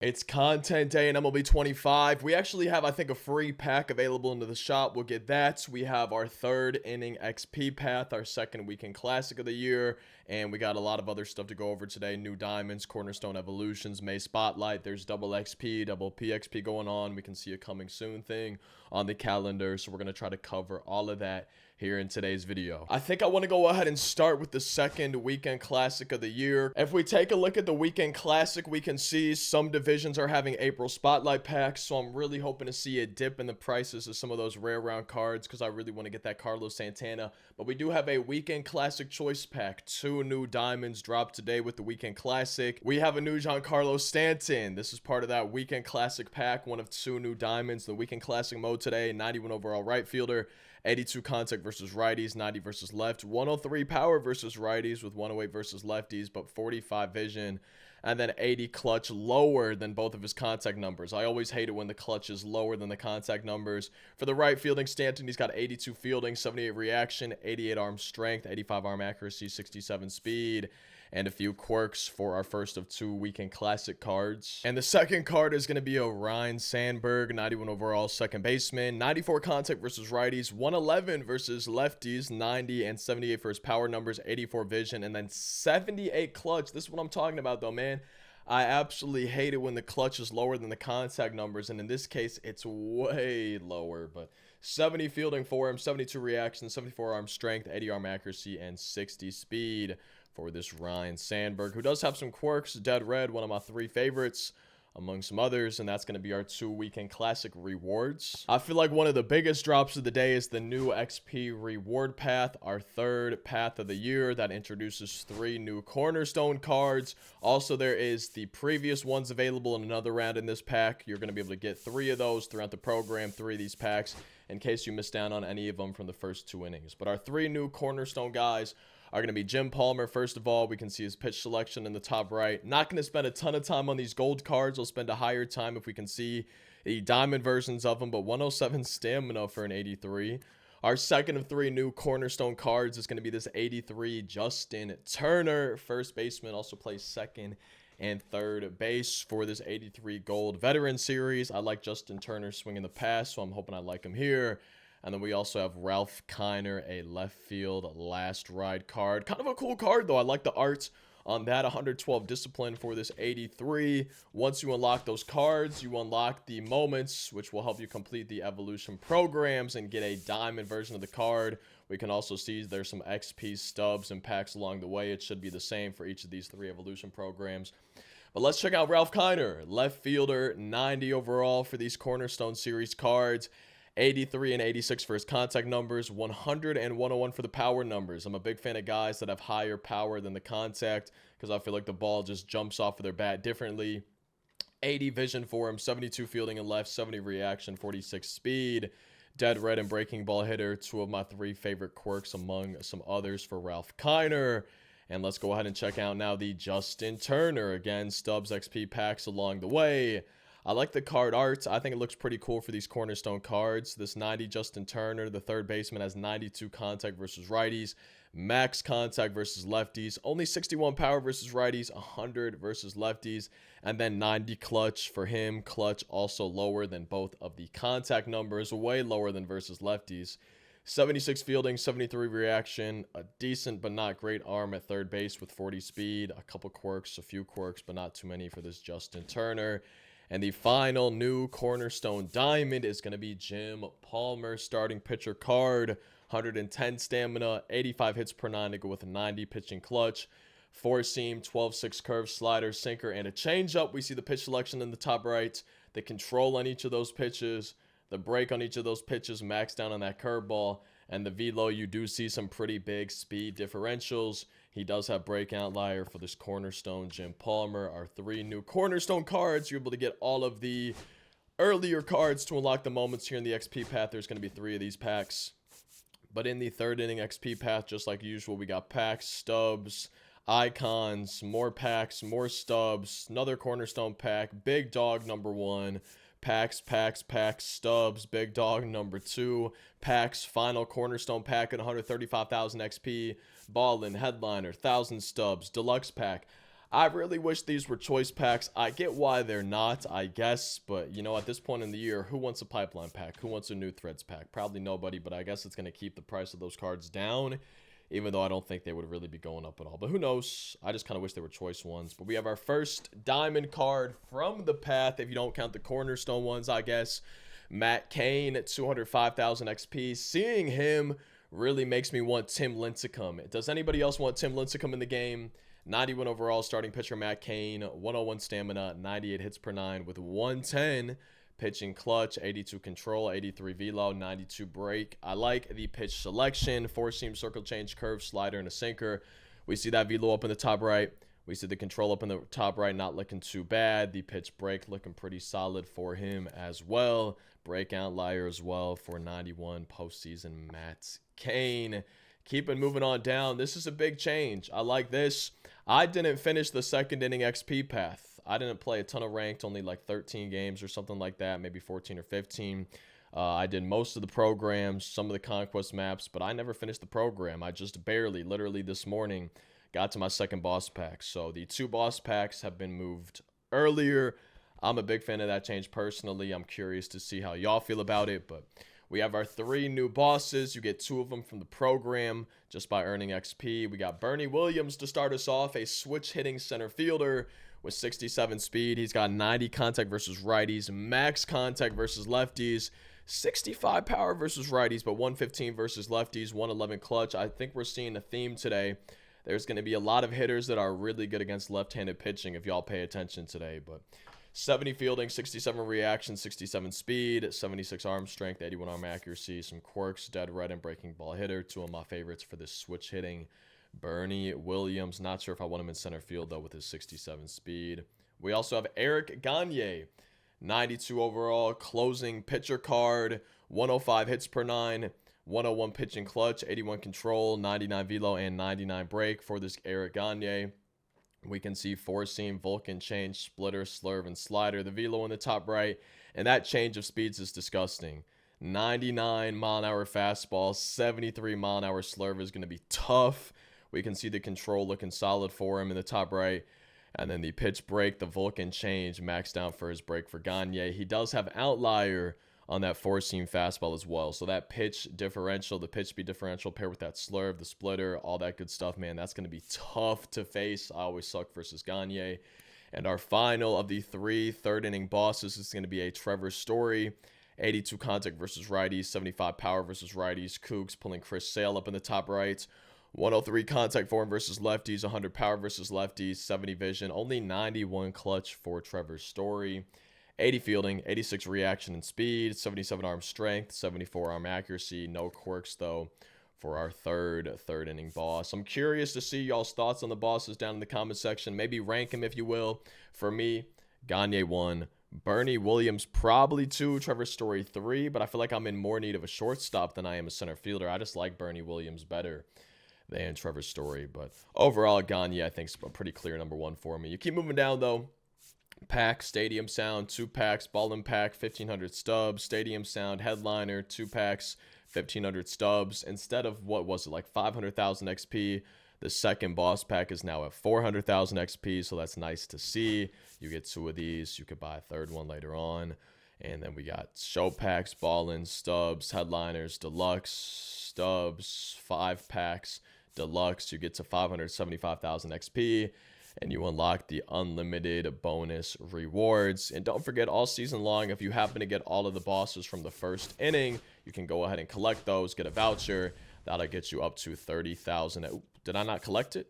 It's content day in MLB 25. We actually have, I think, a free pack available into the shop. We'll get that. We have our third inning XP path, our second weekend classic of the year, and we got a lot of other stuff to go over today. New diamonds, cornerstone evolutions, May spotlight. There's double XP, double PXP going on. We can see a coming soon thing on the calendar, so we're going to try to cover all of that here in today's video. I think I want to go ahead and start with the second weekend classic of the year. If we take a look at the weekend classic, we can see some divisions are having April spotlight packs, so I'm really hoping to see a dip in the prices of some of those rare round cards because I really want to get that Carlos Santana. But we do have a weekend classic choice pack. 2 new diamonds dropped today with the weekend classic. We have a new Giancarlo Stanton. This is part of that weekend classic pack, one of 2 new diamonds. The weekend classic mode today, 91 overall right fielder, 82 contact versus righties, 90 versus left, 103 power versus righties with 108 versus lefties, but 45 vision, and then 80 clutch, lower than both of his contact numbers. I always hate it when the clutch is lower than the contact numbers. For the right fielding, Stanton, he's got 82 fielding, 78 reaction, 88 arm strength, 85 arm accuracy, 67 speed, and a few quirks for our first of 2 weekend classic cards. And the second card is going to be Orion Sandberg, 91 overall second baseman, 94 contact versus righties, 111 versus lefties, 90 and 78 for his power numbers, 84 vision, and then 78 clutch. This is what I'm talking about though, man. I absolutely hate it when the clutch is lower than the contact numbers, and in this case it's way lower, but 70 fielding for him, 72 reaction, 74 arm strength, 80 arm accuracy, and 60 speed for this Ryan Sandberg, who does have some quirks. Dead Red, one of my 3 favorites among some others, and that's going to be our 2 weekend classic rewards. I feel like one of the biggest drops of the day is the new XP reward path, our third path of the year that introduces 3 new cornerstone cards. Also, there is the previous ones available in another round in this pack. You're going to be able to get 3 of those throughout the program, 3 of these packs, in case you missed out on any of them from the first 2 innings. But our 3 new cornerstone guys are going to be Jim Palmer. First of all, we can see his pitch selection in the top right. Not going to spend a ton of time on these gold cards. We'll spend a higher time if we can see the diamond versions of them, but 107 stamina for an 83. Our second of 3 new cornerstone cards is going to be this 83 Justin Turner. First baseman, also plays second and third base for this 83 gold veteran series. I like Justin Turner swinging the pass, so I'm hoping I like him here. And then we also have Ralph Kiner, a left field last ride card. Kind of a cool card, though. I like the art on that. 112 discipline for this 83. Once you unlock those cards, you unlock the moments, which will help you complete the evolution programs and get a diamond version of the card. We can also see there's some XP stubs and packs along the way. It should be the same for each of these 3 evolution programs. But let's check out Ralph Kiner, left fielder, 90 overall for these Cornerstone Series cards. 83 and 86 for his contact numbers, 100 and 101 for the power numbers. I'm a big fan of guys that have higher power than the contact because I feel like the ball just jumps off of their bat differently. 80 vision for him, 72 fielding and left, 70 reaction, 46 speed. Dead red and breaking ball hitter, 2 of my 3 favorite quirks among some others for Ralph Kiner. And let's go ahead and check out now the Justin Turner. Again, stubs XP packs along the way. I like the card art. I think it looks pretty cool for these cornerstone cards. This 90 Justin Turner, the third baseman, has 92 contact versus righties, max contact versus lefties, only 61 power versus righties, 100 versus lefties, and then 90 clutch for him. Clutch also lower than both of the contact numbers, way lower than versus lefties. 76 fielding, 73 reaction, a decent but not great arm at third base with 40 speed, a couple quirks, a few quirks, but not too many for this Justin Turner. And the final new cornerstone diamond is going to be Jim Palmer, starting pitcher card. 110 stamina, 85 hits per 9 to go with a 90 pitching clutch. 4-seam, 12-6 curve, slider, sinker, and a changeup. We see the pitch selection in the top right, the control on each of those pitches, the break on each of those pitches, max down on that curveball, and the velo. You do see some pretty big speed differentials. He does have break outlier for this cornerstone Jim Palmer. Our 3 new cornerstone cards. You're able to get all of the earlier cards to unlock the moments here in the XP path. There's going to be 3 of these packs. But in the third inning XP path, just like usual, we got packs, stubs, icons, more packs, more stubs, another cornerstone pack, big dog number 1, packs, stubs, big dog number 2, packs, final cornerstone pack at 135,000 XP, ballin, headliner, 1,000 stubs, deluxe pack. I really wish these were choice packs. I get why they're not, I guess, but you know, at this point in the year, who wants a pipeline pack? Who wants a new threads pack? Probably nobody, but I guess it's going to keep the price of those cards down, even though I don't think they would really be going up at all. But who knows? I just kind of wish they were choice ones. But we have our first diamond card from the path, if you don't count the cornerstone ones, I guess. Matt Cain at 205,000 XP. Seeing him really makes me want Tim Lincecum. Does anybody else want Tim Lincecum in the game? 91 overall starting pitcher Matt Cain, 101 stamina, 98 hits per 9 with 110 pitching clutch, 82 control, 83 velo, 92 break. I like the pitch selection, 4-seam, circle change, curve, slider, and a sinker. We see that velo up in the top right. We see the control up in the top right, not looking too bad. The pitch break looking pretty solid for him as well. Break outlier as well for 91 postseason Matt Cain. Keep it moving on down. This is a big change. I like this. I didn't finish the second inning XP path. I didn't play a ton of ranked, only like 13 games or something like that, maybe 14 or 15. I did most of the programs, some of the Conquest maps, but I never finished the program. I just barely, literally this morning, got to my second boss pack. So the 2 boss packs have been moved earlier. I'm a big fan of that change personally. I'm curious to see how y'all feel about it, but we have our 3 new bosses. You get 2 of them from the program just by earning XP. We got Bernie Williams to start us off, a switch-hitting center fielder with 67 speed. He's got 90 contact versus righties, max contact versus lefties, 65 power versus righties, but 115 versus lefties, 111 clutch. I think we're seeing a theme today. There's going to be a lot of hitters that are really good against left-handed pitching if y'all pay attention today, but 70 fielding, 67 reaction, 67 speed, 76 arm strength, 81 arm accuracy, some quirks, dead red and breaking ball hitter. 2 of my favorites for this switch hitting. Bernie Williams, not sure if I want him in center field though with his 67 speed. We also have Eric Gagne, 92 overall, closing pitcher card, 105 hits per 9, 101 pitching clutch, 81 control, 99 velo, and 99 break for this Eric Gagne. We can see 4-seam, Vulcan change, splitter, slurve, and slider. The velo in the top right, and that change of speeds is disgusting. 99 mile an hour fastball, 73 mile an hour slurve is going to be tough. We can see the control looking solid for him in the top right. And then the pitch break, the Vulcan change, maxed out for his break for Gagne. He does have outlier on that 4-seam fastball as well. So that pitch differential, the pitch speed differential paired with that slurve, the splitter, all that good stuff, man, that's going to be tough to face. I always suck versus Gagne. And our final of the 3 third-inning bosses is going to be a Trevor Story. 82 contact versus righties, 75 power versus righties. Cougs pulling Chris Sale up in the top right. 103 contact for him versus lefties, 100 power versus lefties, 70 vision. Only 91 clutch for Trevor Story. 80 fielding, 86 reaction and speed, 77 arm strength, 74 arm accuracy. No quirks, though, for our third inning boss. I'm curious to see y'all's thoughts on the bosses down in the comment section. Maybe rank them, if you will. For me, Gagne 1, Bernie Williams probably 2, Trevor Story 3, but I feel like I'm in more need of a shortstop than I am a center fielder. I just like Bernie Williams better than Trevor Story, but overall, Gagne, I think, is a pretty clear number 1 for me. You keep moving down, though. Pack, Stadium Sound, 2 packs, Ball and Pack, 1,500 stubs, Stadium Sound, Headliner, 2 packs, 1,500 stubs. Instead of, what was it, like 500,000 XP, the second boss pack is now at 400,000 XP, so that's nice to see. You get 2 of these. You could buy a third one later on. And then we got show packs, Ball-in, stubs, Headliners, Deluxe, stubs, 5 packs, Deluxe. You get to 575,000 XP. And you unlock the unlimited bonus rewards. And don't forget, all season long, if you happen to get all of the bosses from the first inning, you can go ahead and collect those, get a voucher. That'll get you up to 30,000. Did I not collect it?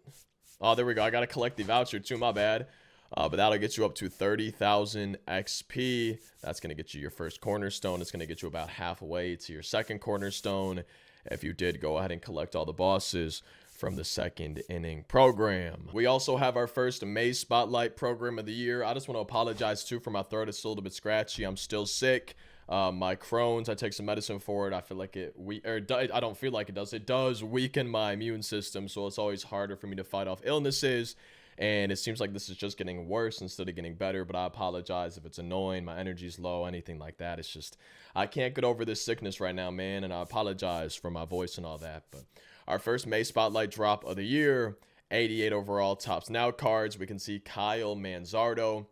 Oh, there we go. I got to collect the voucher too, my bad. But that'll get you up to 30,000 XP. That's going to get you your first cornerstone. It's going to get you about halfway to your second cornerstone if you did go ahead and collect all the bosses from the second inning program. We also have our first May Spotlight program of the year. I just want to apologize too for my throat. It's a little bit scratchy. I'm still sick. My Crohn's, I take some medicine for it. I feel like I don't feel like it does. It does weaken my immune system, so it's always harder for me to fight off illnesses. And it seems like this is just getting worse instead of getting better, but I apologize if it's annoying, my energy's low, anything like that. It's just, I can't get over this sickness right now, man, and I apologize for my voice and all that. But our first May Spotlight drop of the year, 88 overall tops now cards. We can see Kyle Manzardo,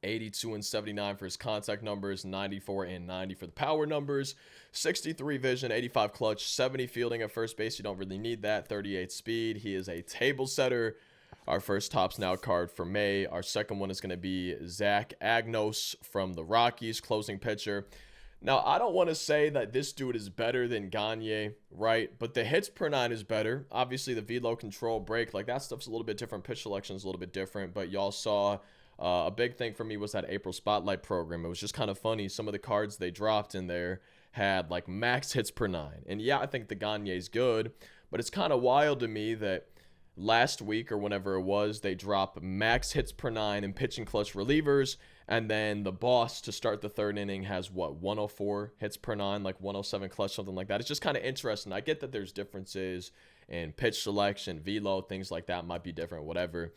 82 and 79 for his contact numbers, 94 and 90 for the power numbers, 63 vision, 85 clutch, 70 fielding at first base. You don't really need that. 38 speed. He is a table setter. Our first tops now card for May. Our second one is going to be Zach Agnos from the Rockies, closing pitcher. Now, I don't want to say that this dude is better than Gagne, right? But the hits per nine is better. Obviously, the velo, control, break, like that stuff's a little bit different. Pitch selection is a little bit different. But y'all saw a big thing for me was that April Spotlight program. It was just kind of funny. Some of the cards they dropped in there had like max hits per nine. And yeah, I think the Gagne is good. But it's kind of wild to me that last week or whenever it was, they drop max hits per nine and pitching clutch relievers. And then the boss to start the third inning has what, 104 hits per nine, like 107 clutch, something like that. It's just kind of interesting. I get that there's differences in pitch selection, velo, things like that might be different, whatever.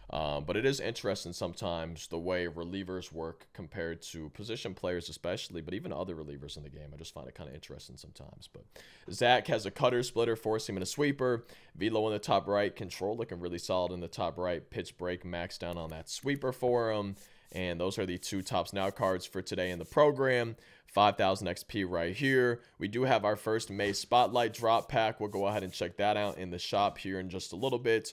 But it is interesting sometimes the way relievers work compared to position players especially, but even other relievers in the game. I just find it kind of interesting sometimes. But Zach has a cutter, splitter, four seam, and a sweeper. Velo in the top right, control looking really solid in the top right. Pitch break maxed down on that sweeper for him. And those are the two tops now cards for today in the program. 5,000 XP right here. We do have our first May Spotlight drop pack. We'll go ahead and check that out in the shop here in just a little bit.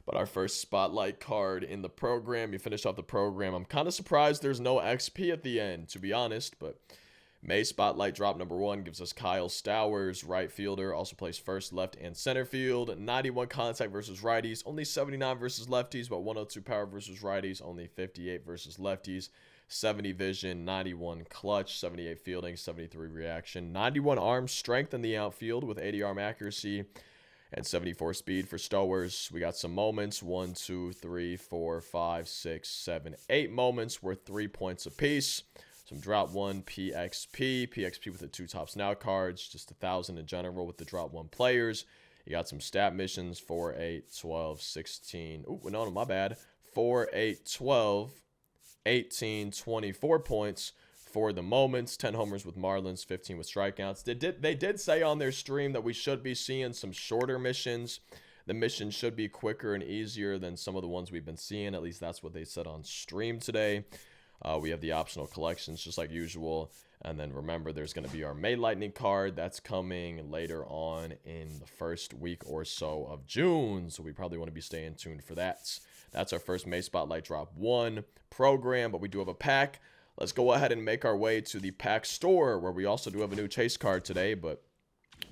But our first Spotlight card in the program. You finish off the program. I'm kind of surprised there's no XP at the end, to be honest. But May Spotlight drop number 1 gives us Kyle Stowers, right fielder. Also plays first, left, and center field. 91 contact versus righties. Only 79 versus lefties, but 102 power versus righties. Only 58 versus lefties. 70 vision, 91 clutch, 78 fielding, 73 reaction. 91 arm strength in the outfield with 80 arm accuracy. And 74 speed for Stowers. We got some moments. 1, 2, 3, 4, 5, 6, 7, 8 moments worth 3 points apiece. Some drop 1 PXP. PXP with the two tops now cards. Just 1,000 in general with the drop 1 players. You got some stat missions. 4, 8, 12, 16. Oh, no, my bad. 4, 8, 12, 18, 24 points for the moments. 10 homers with Marlins, 15 with strikeouts. They did say on their stream that we should be seeing some shorter missions. The missions should be quicker and easier than some of the ones we've been seeing. At least that's what they said on stream today. We have the optional collections just like usual. And then remember, there's going to be our May Lightning card. That's coming later on in the first week or so of June. So we probably want to be staying tuned for that. That's our first May Spotlight Drop 1 program. But we do have a pack. Let's go ahead and make our way to the pack store, where we also do have a new chase card today. But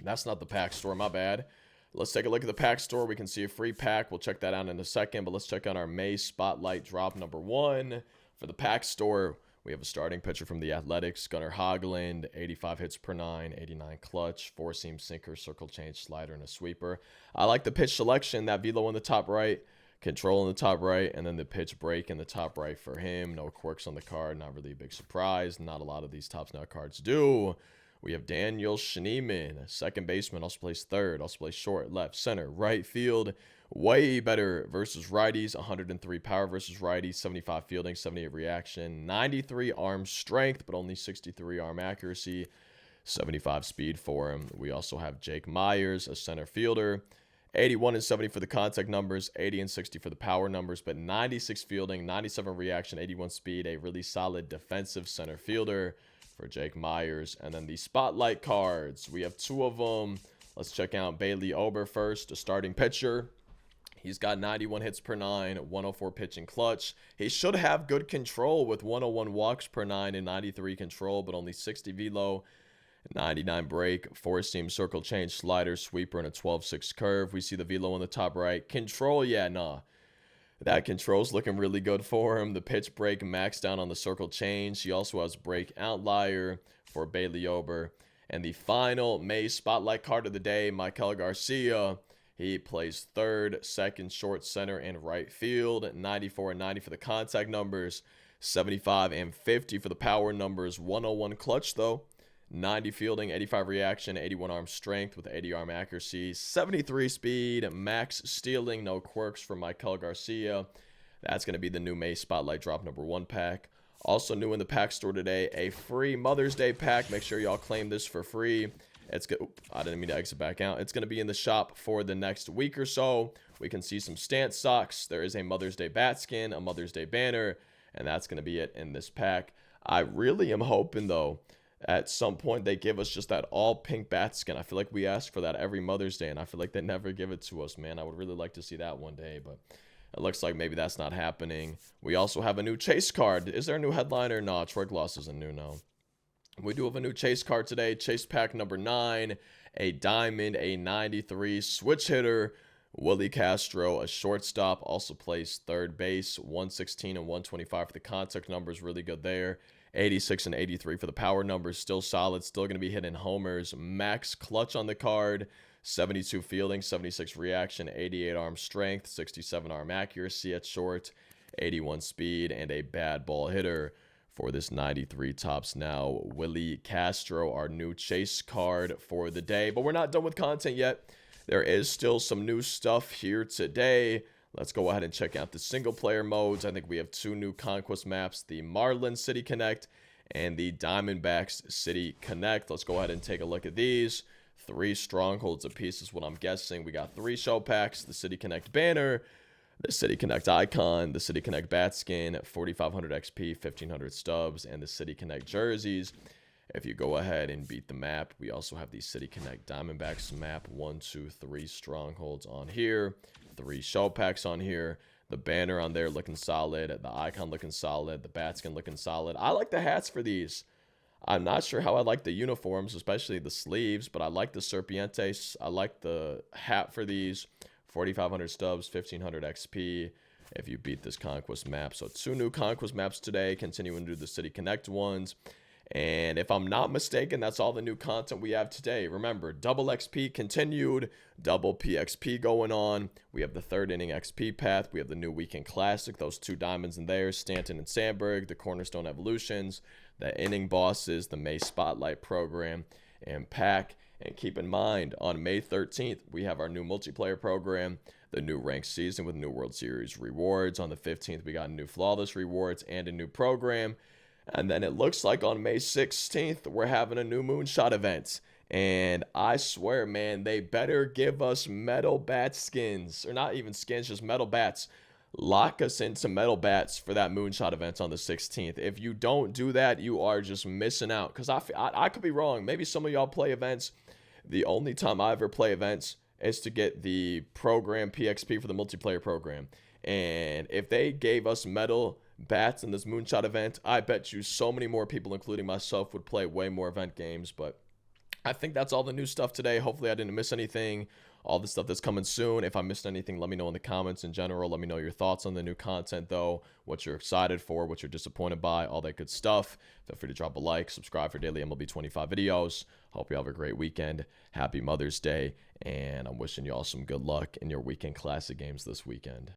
that's not the pack store, my bad. Let's take a look at the pack store. We can see a free pack. We'll check that out in a second. But let's check out our May Spotlight Drop number 1. For the pack store, we have a starting pitcher from the Athletics, Gunnar Hoglund, 85 hits per 9, 89 clutch, 4-seam sinker, circle change, slider, and a sweeper. I like the pitch selection, that velo in the top right, control in the top right, and then the pitch break in the top right for him. No quirks on the card, not really a big surprise. Not a lot of these tops now cards do. We have Daniel Schneemann, second baseman, also plays third, also plays short, left, center, right field. Way better versus righties, 103 power versus righties, 75 fielding, 78 reaction, 93 arm strength, but only 63 arm accuracy, 75 speed for him. We also have Jake Myers, a center fielder, 81 and 70 for the contact numbers, 80 and 60 for the power numbers, but 96 fielding, 97 reaction, 81 speed, a really solid defensive center fielder for Jake Myers. And then the Spotlight cards, we have 2 of them. Let's check out Bailey Ober first, a starting pitcher. He's got 91 hits per 9, 104 pitching clutch. He should have good control with 101 walks per 9 and 93 control, but only 60 velo, 99 break, 4-seam circle change, slider, sweeper, and a 12-6 curve. We see the velo on the top right. Control, yeah, nah. That control's looking really good for him. The pitch break maxed down on the circle change. He also has break outlier for Bailey Ober. And the final May Spotlight card of the day, Michael Garcia. He plays third, second, short, center, and right field. 94 and 90 for the contact numbers. 75 and 50 for the power numbers. 101 clutch, though. 90 fielding, 85 reaction, 81 arm strength with 80 arm accuracy. 73 speed, max stealing, no quirks for Michael Garcia. That's going to be the new May Spotlight Drop number 1 pack. Also new in the pack store today, a free Mother's Day pack. Make sure y'all claim this for free. It's good. I didn't mean to exit back out. It's going to be in the shop for the next week or so. we can see some stance socks. There is a Mother's Day bat skin, a Mother's Day banner, and that's going to be it in this pack. I really am hoping, though, at some point they give us just that all pink bat skin. I feel like we ask for that every Mother's Day, and I feel like they never give it to us, man. I would really like to see that one day, but it looks like maybe that's not happening. We also have a new chase card. Is there a new headliner? No, Troy Gloss isn't new, no. We do have a new chase card today. Chase pack number 9, a diamond, a 93 switch hitter, Willie Castro, a shortstop, also plays third base, 116 and 125 for the contact numbers, really good there. 86 and 83 for the power numbers, still solid, still going to be hitting homers. Max clutch on the card, 72 fielding, 76 reaction, 88 arm strength, 67 arm accuracy at short, 81 speed, and a bad ball hitter for this 93 Topps Now Willie Castro, our new chase card for the day. But we're not done with content yet. There is still some new stuff here today. Let's go ahead and check out the single player modes. I think we have 2 new Conquest maps, the Marlins City Connect and the Diamondbacks City Connect. Let's go ahead and take a look at these. 3 strongholds apiece is what I'm guessing. We got 3 show packs, the City Connect banner, the City Connect icon, the City Connect bat skin, 4,500 XP, 1,500 stubs, and the City Connect jerseys. If you go ahead and beat the map, we also have the City Connect Diamondbacks map. 1, 2, 3 strongholds on here. 3 show packs on here. The banner on there looking solid. The icon looking solid. The bat skin looking solid. I like the hats for these. I'm not sure how I like the uniforms, especially the sleeves, but I like the Serpientes. I like the hat for these. 4,500 stubs, 1,500 XP if you beat this Conquest map. So 2 new Conquest maps today, continuing to do the City Connect ones. And if I'm not mistaken, that's all the new content we have today. Remember, double XP continued, double PXP going on. We have the 3rd inning XP path. We have the new Weekend Classic, those 2 diamonds in there, Stanton and Sandberg, the Cornerstone Evolutions, the inning bosses, the May Spotlight program, and pack. And keep in mind, on May 13th, we have our new multiplayer program, the new ranked season with new World Series rewards. On the 15th, we got new Flawless rewards and a new program. And then it looks like on May 16th, we're having a new Moonshot event. And I swear, man, they better give us metal bat skins. Or not even skins, just metal bats. Lock us into metal bats for that Moonshot event on the 16th. If you don't do that, you are just missing out. Because I could be wrong. Maybe some of y'all play events. The only time I ever play events is to get the program PXP for the multiplayer program. And if they gave us metal bats in this Moonshot event, I bet you so many more people, including myself, would play way more event games. But I think that's all the new stuff today. Hopefully I didn't miss anything. All the stuff that's coming soon. If I missed anything, let me know in the comments in general. Let me know your thoughts on the new content, though. What you're excited for, what you're disappointed by, all that good stuff. Feel free to drop a like, subscribe for daily MLB 25 videos. Hope you have a great weekend. Happy Mother's Day. And I'm wishing you all some good luck in your Weekend Classic games this weekend.